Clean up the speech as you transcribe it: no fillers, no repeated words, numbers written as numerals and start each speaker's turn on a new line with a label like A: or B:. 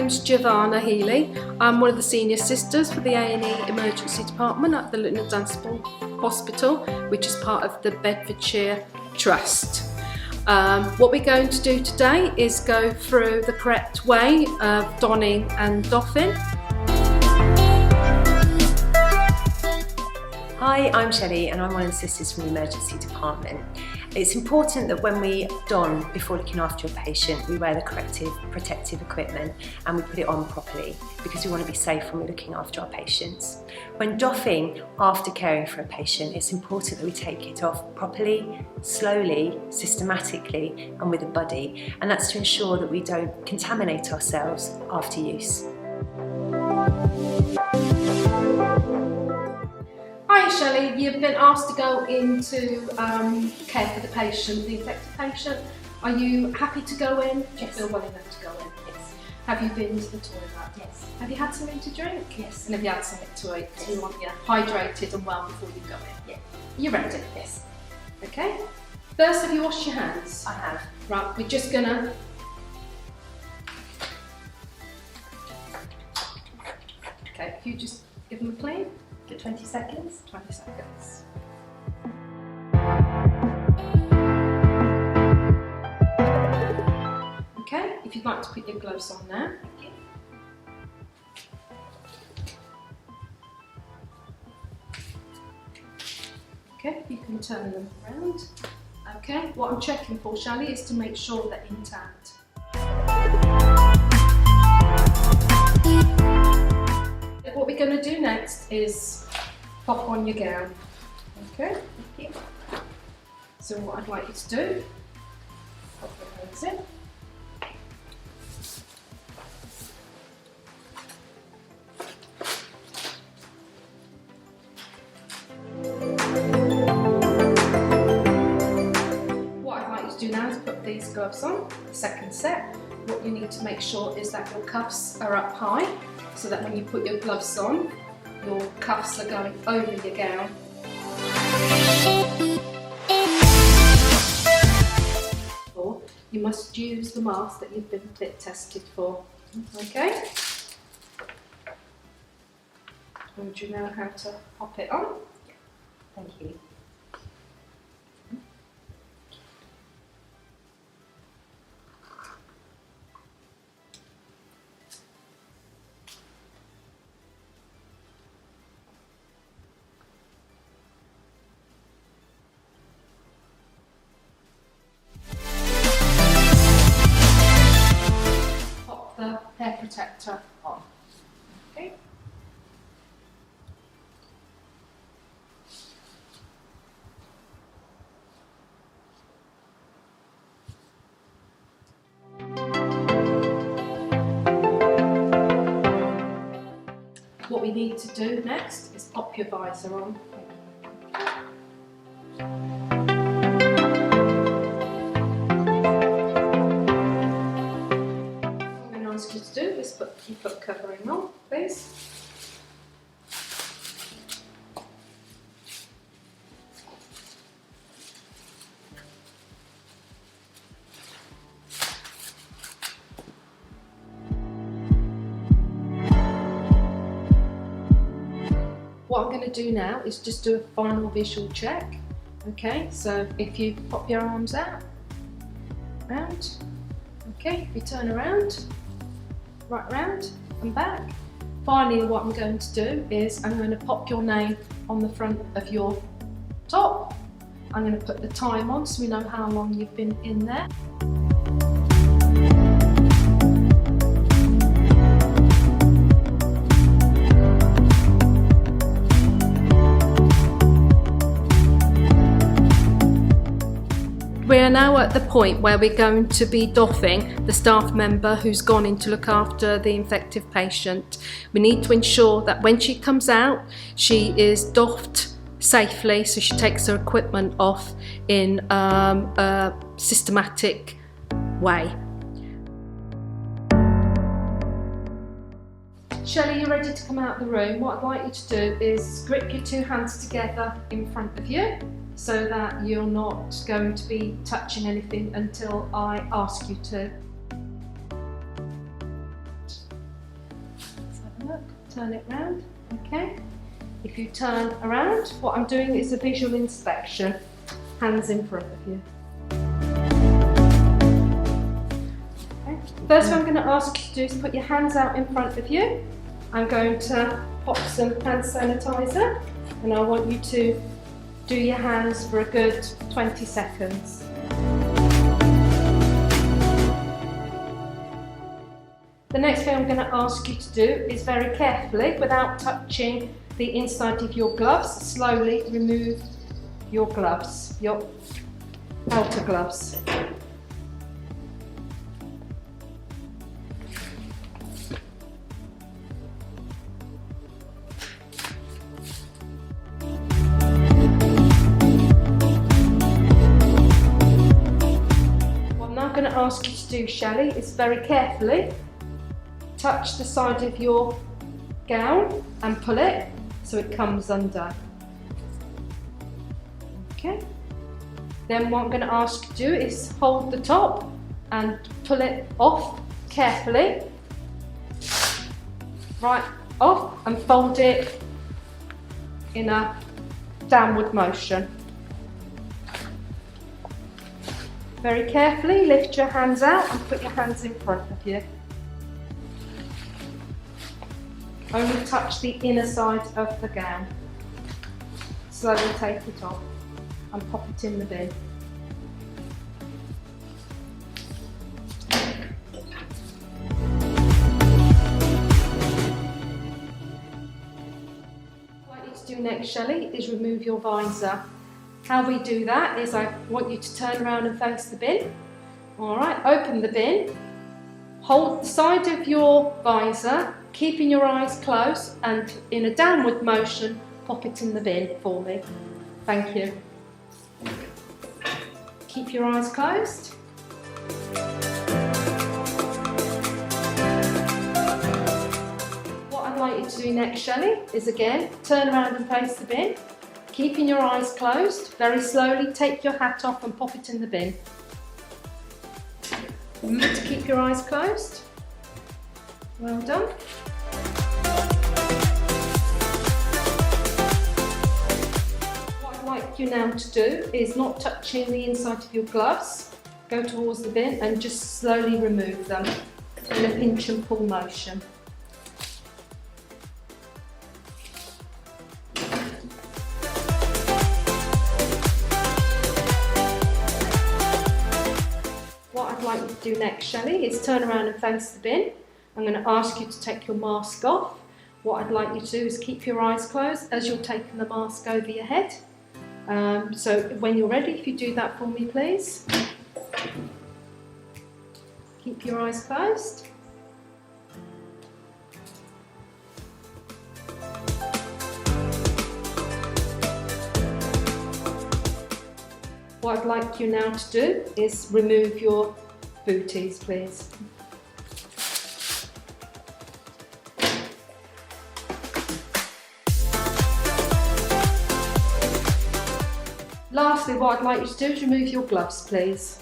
A: name's Giovanna Healy. I'm one of the senior sisters for the A&E emergency department at the Luton and Dunstable Hospital, which is part of the Bedfordshire Trust. What we're going to do today is go through the correct way of donning and doffing.
B: Hi, I'm Shelley and I'm one of the sisters from the emergency department. It's important that when we don before looking after a patient, we wear the corrective protective equipment and we put it on properly because we want to be safe when we're looking after our patients. When doffing after caring for a patient, it's important that we take it off properly, slowly, systematically and with a buddy, and that's to ensure that we don't contaminate ourselves after use.
A: Hi Shelley, you've been asked to go into care for the patient, the infected patient. Are you happy to go in? Do you feel well enough to go in?
B: Yes.
A: Have you been to the toilet?
B: Yes.
A: Have you had something to drink?
B: Yes.
A: And have you had something to eat?
B: Yes.
A: So you want you hydrated and well before you go in?
B: Yeah.
A: You ready?
B: Yes.
A: Okay. First, have you washed your hands?
B: I have.
A: Right, we're just gonna okay, if you just give them a clean.
B: For 20 seconds.
A: 20 seconds. Okay, if you'd like to put your gloves on now. Okay, you can turn them around. Okay, what I'm checking for, Shelley, is to make sure they're intact. What we're going to do next is pop on your gown. Okay? So what I'd like you to do, pop your hands in. What I'd like you to do now is put these gloves on, the second set. What you need to make sure is that your cuffs are up high, so that when you put your gloves on, your cuffs are going over your gown. Or you must use the mask that you've been fit tested for. Okay? And do you know how to pop it on?
B: Thank you.
A: The hair protector on. Okay. What we need to do next is pop your visor on. You to do is put your foot covering on, please. What I'm going to do now is just do a final visual check. Okay, so if you pop your arms out, round, okay, if you turn around, right round and back. Finally, what I'm going to do is I'm going to pop your name on the front of your top. I'm going to put the time on so we know how long you've been in there. We are now at the point where we're going to be doffing the staff member who's gone in to look after the infected patient. We need to ensure that when she comes out, she is doffed safely, so she takes her equipment off in a systematic way. Shelley, you're ready to come out of the room. What I'd like you to do is grip your two hands together in front of you so that you're not going to be touching anything until I ask you to. Look, turn it round, okay? If you turn around, what I'm doing is a visual inspection. Hands in front of you. Okay. First thing I'm going to ask you to do is put your hands out in front of you. I'm going to pop some hand sanitizer and I want you to do your hands for a good 20 seconds. The next thing I'm going to ask you to do is very carefully, without touching the inside of your gloves, slowly remove your gloves, your outer gloves. What I'm now going to ask you to do, Shelley, is very carefully touch the side of your gown and pull it so it comes undone. Okay. Then what I'm going to ask you to do is hold the top and pull it off carefully. Right off and fold it in a downward motion. Very carefully lift your hands out and put your hands in front of you. Only touch the inner side of the gown. Slowly take it off and pop it in the bin. What I need to do next, Shelley, is remove your visor. How we do that is I want you to turn around and face the bin. Alright, open the bin, hold the side of your visor, keeping your eyes closed, and in a downward motion, pop it in the bin for me. Thank you. Keep your eyes closed. What I'd like you to do next, Shelley, is again, turn around and face the bin. Keeping your eyes closed, very slowly take your hat off and pop it in the bin. Remember to keep your eyes closed. Well done. What I'd like you now to do is, not touching the inside of your gloves, go towards the bin and just slowly remove them in a pinch and pull motion. What I'd like you to do next, Shelley, is turn around and face the bin. I'm going to ask you to take your mask off. What I'd like you to do is keep your eyes closed as you're taking the mask over your head. So when you're ready, if you do that for me, please. Keep your eyes closed. What I'd like you now to do is remove your booties, please. Lastly, what I'd like you to do is remove your gloves, please.